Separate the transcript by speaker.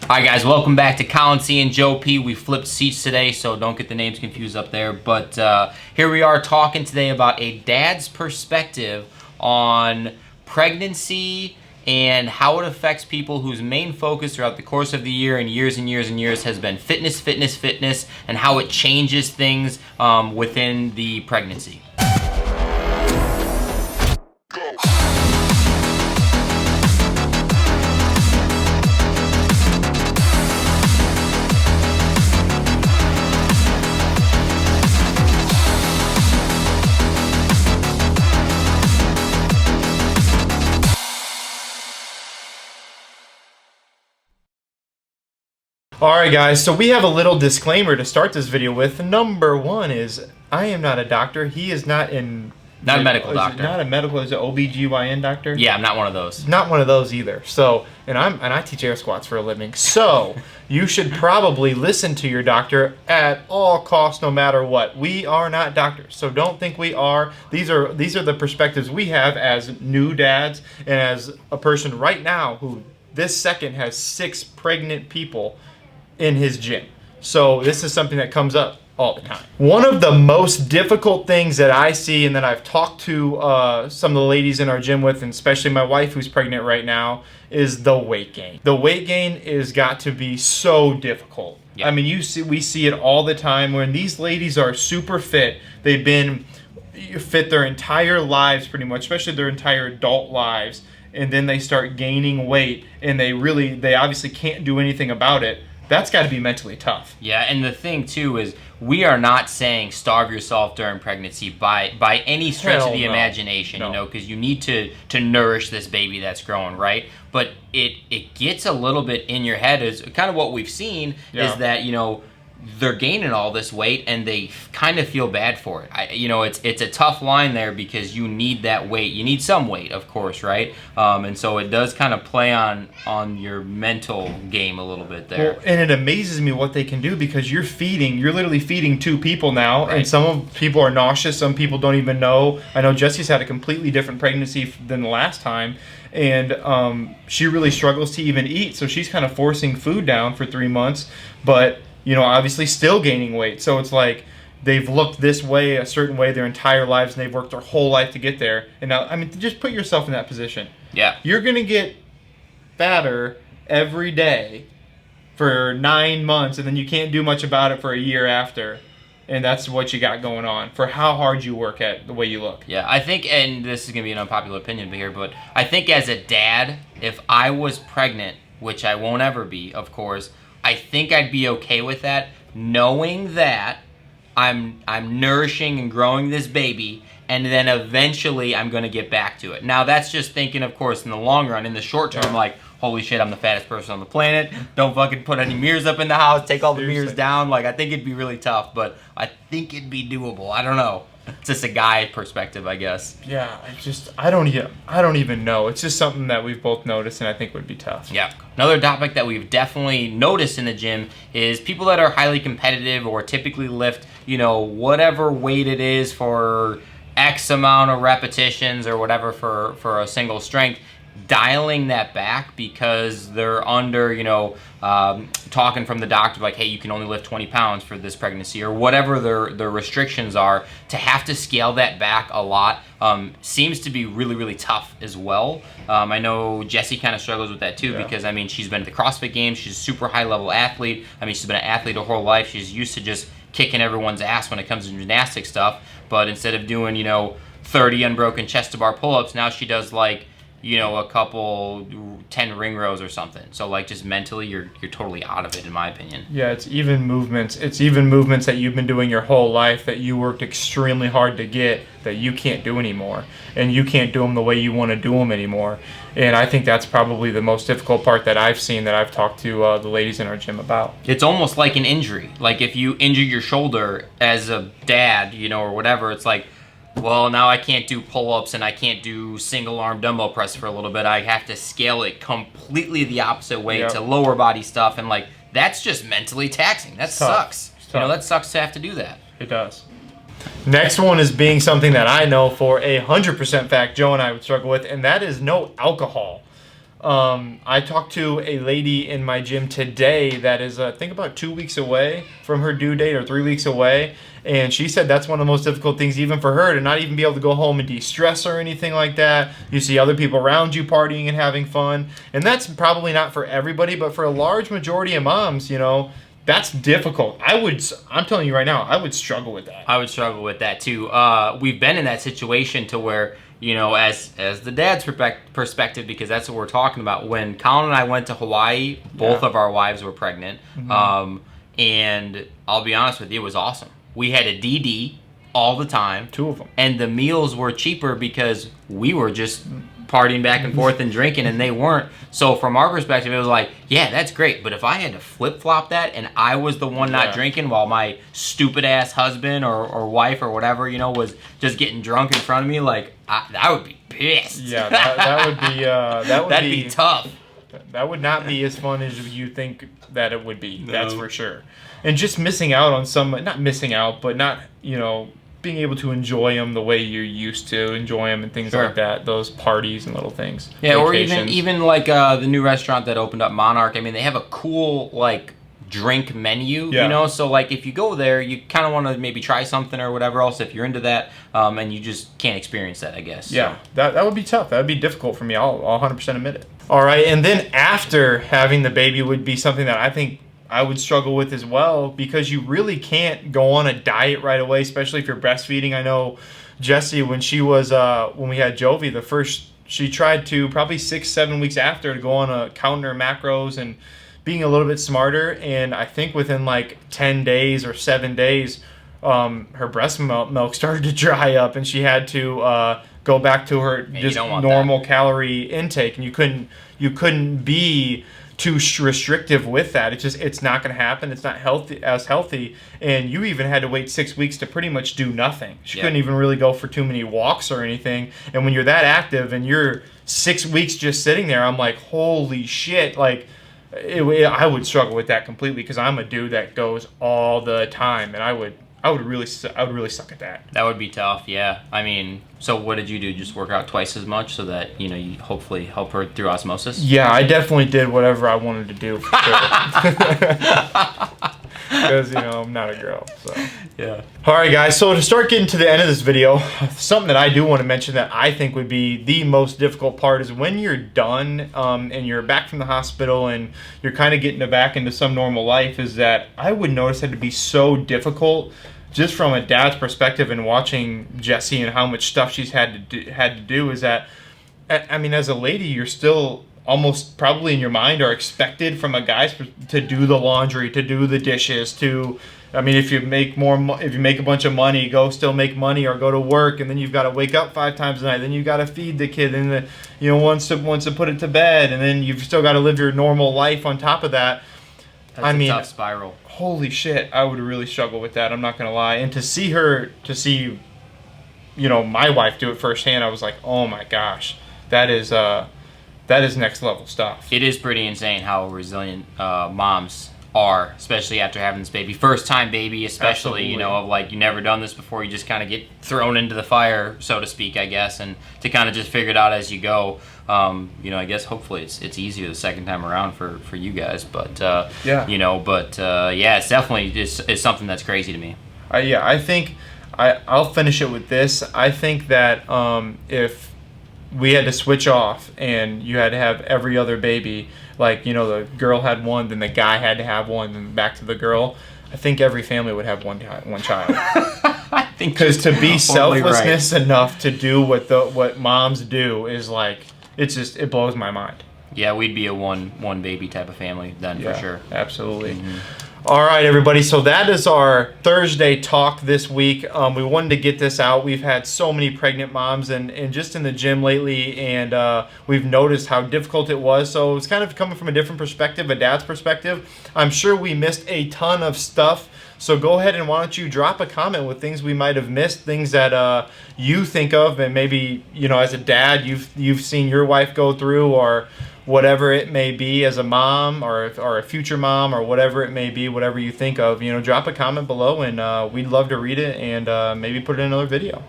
Speaker 1: Alright guys, welcome back to Colin C and Joe P. We flipped seats today, so don't get the names confused up there. But here we are talking today about a dad's perspective on pregnancy and how it affects people whose main focus throughout the course of the year and years and years and years has been fitness, fitness, fitness, and how it changes things within the pregnancy.
Speaker 2: Alright guys, so we have a little disclaimer to start this video with. Number one is, I am not a doctor. He is not in...
Speaker 1: Not a medical doctor.
Speaker 2: Not a medical, is it OBGYN doctor?
Speaker 1: Yeah, I'm not one of those.
Speaker 2: Not one of those either. So, and I teach air squats for a living. So, you should probably listen to your doctor at all costs, no matter what. We are not doctors, so don't think we are. These are the perspectives we have as new dads and as a person right now who this second has 6 pregnant people in his gym. So this is something that comes up all the time. One of the most difficult things that I see, and that I've talked to some of the ladies in our gym with, and especially my wife who's pregnant right now, is the weight gain. The weight gain is got to be so difficult. Yeah. I mean, we see it all the time when these ladies are super fit. They've been fit their entire lives pretty much, especially their entire adult lives, and then they start gaining weight and they obviously can't do anything about it. That's got to be mentally tough.
Speaker 1: Yeah, and the thing too is we are not saying starve yourself during pregnancy by any stretch of the imagination, you know, because you need to nourish this baby that's growing, right? But it gets a little bit in your head. Is kind of what we've seen is that, you know, they're gaining all this weight and they kind of feel bad for it. You know, it's a tough line there because you need that weight. You need some weight, of course, right? And so it does kind of play on your mental game a little bit there.
Speaker 2: Well, and it amazes me what they can do because you're literally feeding 2 people now, right. And some people are nauseous. Some people don't even know. I know Jesse's had a completely different pregnancy than the last time, and she really struggles to even eat. So she's kind of forcing food down for 3 months, but you know, obviously still gaining weight. So it's like they've looked this way, a certain way their entire lives, and they've worked their whole life to get there. And now, I mean, just put yourself in that position.
Speaker 1: Yeah.
Speaker 2: You're going to get fatter every day for 9 months, and then you can't do much about it for a year after. And that's what you got going on for how hard you work at the way you look.
Speaker 1: Yeah, I think, and this is going to be an unpopular opinion here, but I think as a dad, if I was pregnant, which I won't ever be, of course, I think I'd be okay with that, knowing that I'm nourishing and growing this baby, and then eventually I'm going to get back to it. Now, that's just thinking, of course, in the long run. In the short term, like, holy shit, I'm the fattest person on the planet. Don't fucking put any mirrors up in the house. Take all the mirrors down. Like, I think it'd be really tough, but I think it'd be doable. I don't know. It's just a guy perspective, I guess.
Speaker 2: Yeah, I don't even know. It's just something that we've both noticed and I think would be tough.
Speaker 1: Yeah. Another topic that we've definitely noticed in the gym is people that are highly competitive or typically lift, you know, whatever weight it is for X amount of repetitions or whatever for a single strength, dialing that back because they're under, you know, talking from the doctor like, hey, you can only lift 20 pounds for this pregnancy or whatever their restrictions are. To have to scale that back a lot seems to be really, really tough as well. I know Jessie kind of struggles with that too because, I mean, she's been at the CrossFit Games. She's a super high-level athlete. I mean, she's been an athlete her whole life. She's used to just kicking everyone's ass when it comes to gymnastic stuff. But instead of doing, you know, 30 unbroken chest-to-bar pull-ups, now she does, like, you know, a couple 10 ring rows or something. So like just mentally you're totally out of it in my opinion.
Speaker 2: Yeah, it's even movements that you've been doing your whole life that you worked extremely hard to get that you can't do anymore, and you can't do them the way you want to do them anymore. And I think that's probably the most difficult part that I've seen, that I've talked to the ladies in our gym about.
Speaker 1: It's almost like an injury. Like if you injure your shoulder as a dad, you know, or whatever, it's like, well, now I can't do pull-ups and I can't do single-arm dumbbell press for a little bit. I have to scale it completely the opposite way to lower body stuff, and like that's just mentally taxing. That sucks. You know, that sucks to have to do that.
Speaker 2: It does. Next one is being something that I know for 100% fact Joe and I would struggle with, and that is no alcohol. I talked to a lady in my gym today that is, I think, about 2 weeks away from her due date, or 3 weeks away. And she said that's one of the most difficult things even for her, to not even be able to go home and de-stress or anything like that. You see other people around you partying and having fun. And that's probably not for everybody, but for a large majority of moms, you know, that's difficult. I'm telling you right now, I would struggle with that.
Speaker 1: I would struggle with that too. We've been in that situation to where, you know, as the dad's perspective, because that's what we're talking about. When Colin and I went to Hawaii, both of our wives were pregnant. And I'll be honest with you, it was awesome. We had a DD all the time.
Speaker 2: 2 of them.
Speaker 1: And the meals were cheaper because we were just partying back and forth and drinking, and they weren't. So from our perspective, it was like, yeah, that's great. But if I had to flip-flop that and I was the one not drinking while my stupid-ass husband or wife or whatever, you know, was just getting drunk in front of me, like, I would be pissed.
Speaker 2: Yeah, that would be... that'd
Speaker 1: be tough.
Speaker 2: That would not be as fun as you think that it would be. No. That's for sure. And just missing out on some... Not missing out, but not, you know... being able to enjoy them the way you're used to enjoy them and things like that, those parties and little things.
Speaker 1: Yeah, vacations. Or even like the new restaurant that opened up, Monarch. I mean, they have a cool like drink menu, you know. So like if you go there, you kind of want to maybe try something or whatever else if you're into that, and you just can't experience that, I guess.
Speaker 2: Yeah, so. that would be tough. That would be difficult for me. I'll 100% admit it. All right, and then after having the baby would be something that I think I would struggle with as well, because you really can't go on a diet right away, especially if you're breastfeeding. I know Jessie, when she was when we had Jovi, she tried to probably 6-7 weeks after to go on a counting her macros and being a little bit smarter, and I think within like 10 days or 7 days, her breast milk started to dry up, and she had to go back to her just normal calorie intake, and you couldn't be too restrictive with that. It's not going to happen. It's not healthy, and you even had to wait 6 weeks to pretty much do nothing. She couldn't even really go for too many walks or anything. And when you're that active and you're 6 weeks just sitting there, I'm like, holy shit! Like, I would struggle with that completely, because I'm a dude that goes all the time, and I would really suck at that. That
Speaker 1: would be tough, yeah. I mean, so what did you do? Just work out twice as much so that, you know, you hopefully help her through osmosis?
Speaker 2: Yeah, I definitely did whatever I wanted to do, for sure. Because, you know, I'm not a girl, so.
Speaker 1: Yeah.
Speaker 2: All right, guys, so to start getting to the end of this video, something that I do want to mention that I think would be the most difficult part is when you're done and you're back from the hospital and you're kind of getting back into some normal life, is that I would notice it to be so difficult just from a dad's perspective and watching Jessie and how much stuff she's had to do, is that, I mean, as a lady, you're still almost probably in your mind are expected from a guy to do the laundry, to do the dishes, to, I mean, if you make a bunch of money, still make money or go to work, and then you've got to wake up 5 times a night, then you've got to feed the kid, and you know, once to put it to bed, and then you've still got to live your normal life on top of that.
Speaker 1: That's a tough spiral.
Speaker 2: Holy shit, I would really struggle with that, I'm not gonna lie. And to see, you know, my wife do it firsthand, I was like, oh my gosh, that is next level stuff.
Speaker 1: It is pretty insane how resilient moms are, especially after having this baby. First time baby, especially. Absolutely. You know, of like, you never done this before, you just kind of get thrown into the fire, so to speak, I guess, and to kind of just figure it out as you go. You know, I guess hopefully it's easier the second time around for you guys, but you know, but yeah, it's definitely it's something that's crazy to me.
Speaker 2: Yeah, I think I'll finish it with this. I think that if we had to switch off and you had to have every other baby, like, you know, the girl had one, then the guy had to have one, then back to the girl, I think every family would have one child.
Speaker 1: I think,
Speaker 2: because to be selflessness enough to do what moms do is like, it blows my mind.
Speaker 1: Yeah, we'd be a one baby type of family then, for sure.
Speaker 2: Absolutely. All right, everybody. So that is our Thursday talk this week. We wanted to get this out. We've had so many pregnant moms and just in the gym lately, and we've noticed how difficult it was. So it's kind of coming from a different perspective, a dad's perspective. I'm sure we missed a ton of stuff. So go ahead and why don't you drop a comment with things we might have missed, things that you think of, and maybe, you know, as a dad, you've seen your wife go through, or whatever it may be, as a mom or a future mom, or whatever it may be, whatever you think of, you know, drop a comment below, and we'd love to read it and maybe put it in another video.